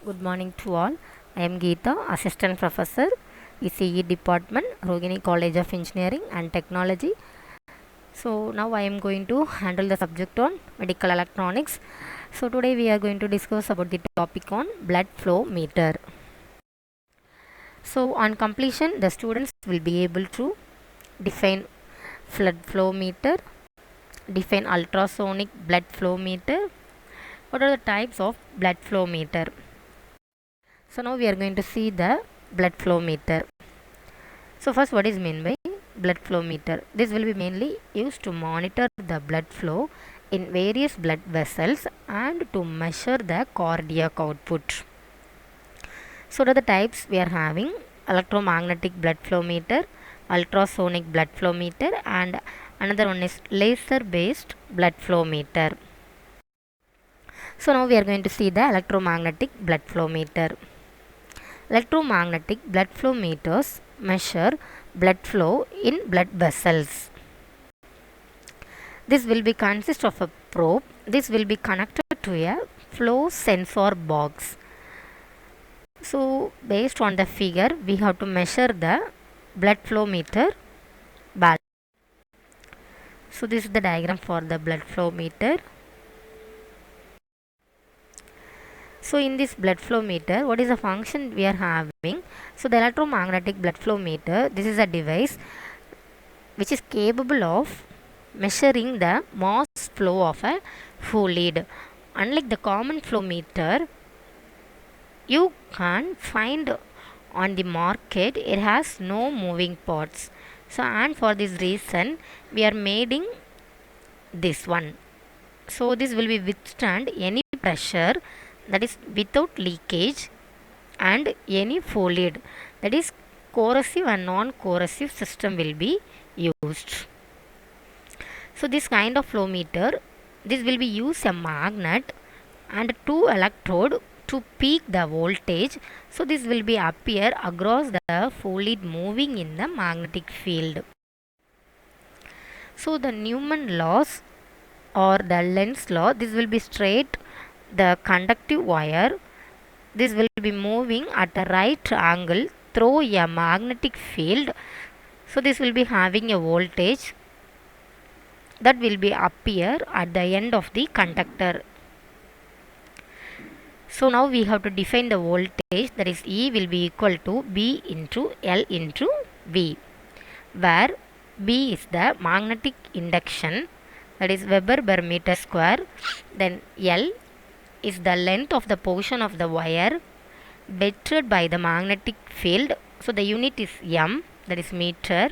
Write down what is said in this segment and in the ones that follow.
Good morning to all. I am Geeta, Assistant Professor, ECE Department, Rogini College of Engineering and Technology. So now I am going to handle the subject on medical electronics. So today we are going to discuss about the topic on blood flow meter. So on completion, the students will be able to define blood flow meter, define ultrasonic blood flow meter. What are the types of blood flow meter? So now we are going to see the blood flow meter. So first, what is meant by blood flow meter? This will be mainly used to monitor the blood flow in various blood vessels and to measure the cardiac output. So what are the types we are having? Electromagnetic blood flow meter, ultrasonic blood flow meter, and another one is laser based blood flow meter. So now we are going to see the electromagnetic blood flow meter. Electromagnetic blood flow meters measure blood flow in blood vessels. This will be consist of a probe. This will be connected to a flow sensor box. So based on the figure, we have to measure the blood flow meter balance. So this is the diagram for the blood flow meter. So in this blood flow meter, what is the function we are having? So the electromagnetic blood flow meter, this is a device which is capable of measuring the mass flow of a fluid. Unlike the common flow meter, you can find on the market, it has no moving parts. So and for this reason, we are making this one. So this will be withstand any pressure, that is without leakage, and any fluid, that is corrosive and non-corrosive system will be used. So this kind of flow meter, this will be use a magnet and two electrode to peak the voltage. So this will be appear across the fluid moving in the magnetic field. So the Newman laws or the Lenz law, this will be straight the conductive wire. This will be moving at a right angle through a magnetic field. So this will be having a voltage that will be appear at the end of the conductor. So now we have to define the voltage, that is E will be equal to B into L into V, where B is the magnetic induction, that is Weber per meter square, then L is the length of the portion of the wire bettered by the magnetic field. So the unit is M, that is meter.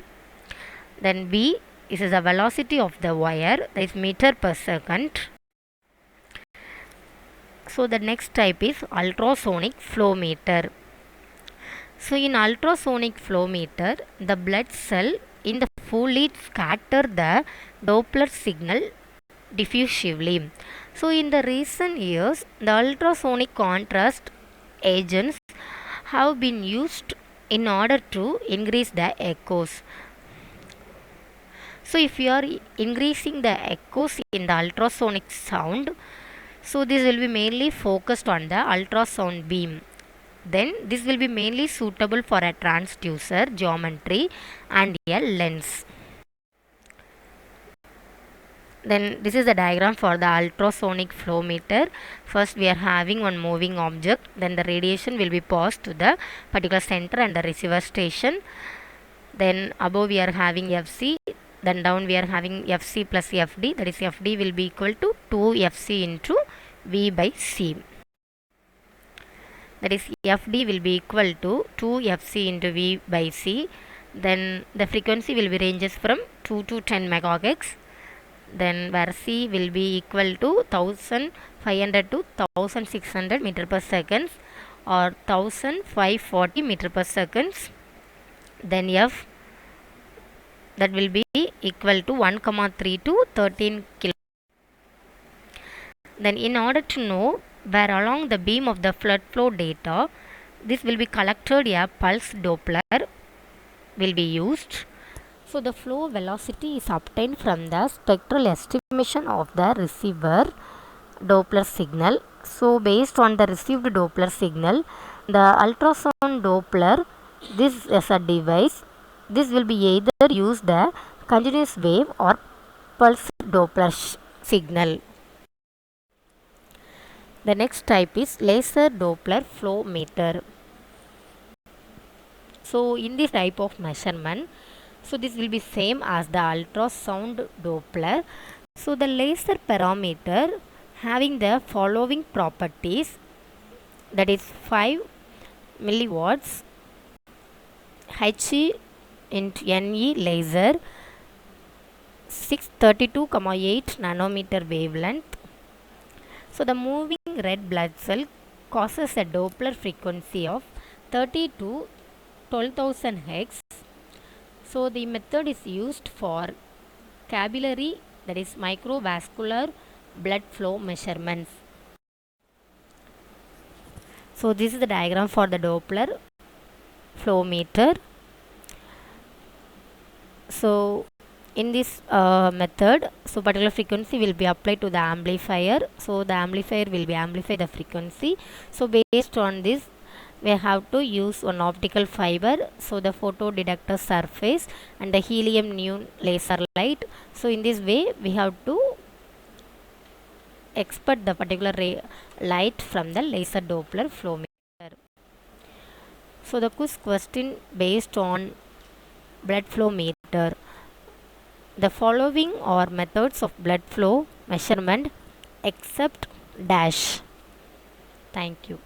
Then V is the velocity of the wire, that is meter per second. So the next type is ultrasonic flow meter. So in ultrasonic flow meter, the blood cell in the fluid scatter the Doppler signal diffusively. So in the recent years, the ultrasonic contrast agents have been used in order to increase the echoes. So if you are increasing the echoes in the ultrasonic sound, so this will be mainly focused on the ultrasound beam. Then this will be mainly suitable for a transducer geometry and a lens. Then this is the diagram for the ultrasonic flow meter. First we are having one moving object, then the radiation will be passed to the particular center and the receiver station. Then above we are having FC, then down we are having FC plus FD, that is FD will be equal to 2FC into V by C. That is FD will be equal to 2FC into V by C. Then the frequency will be ranges from 2 to 10 megahertz. Then where C will be equal to 1500 to 1600 meter per second or 1540 meter per second. Then F, that will be equal to 1,3 to 13 kilo. Then in order to know where along the beam of the flood flow data, this will be collected, a pulse Doppler will be used. So the flow velocity is obtained from the spectral estimation of the receiver Doppler signal. So based on the received Doppler signal, the ultrasound Doppler, this is a device. This will be either use the continuous wave or pulse Doppler signal. The next type is laser Doppler flow meter. So in this type of measurement, so this will be same as the ultrasound Doppler. So the laser parameter having the following properties, that is 5 milliwatts He into Ne laser, 632,8 nanometer wavelength. So the moving red blood cell causes a Doppler frequency of 30 to 12,000 Hz. So the method is used for capillary, that is microvascular blood flow measurements. So this is the diagram for the Doppler flow meter. So in this method, so particular frequency will be applied to the amplifier. So the amplifier will be amplify the frequency. So based on this, we have to use one optical fiber, so the photo detector surface and the helium neon laser light. So in this way we have to expect the particular light from the laser Doppler flow meter. So the quiz question based on blood flow meter. The following are methods of blood flow measurement except dash. Thank you.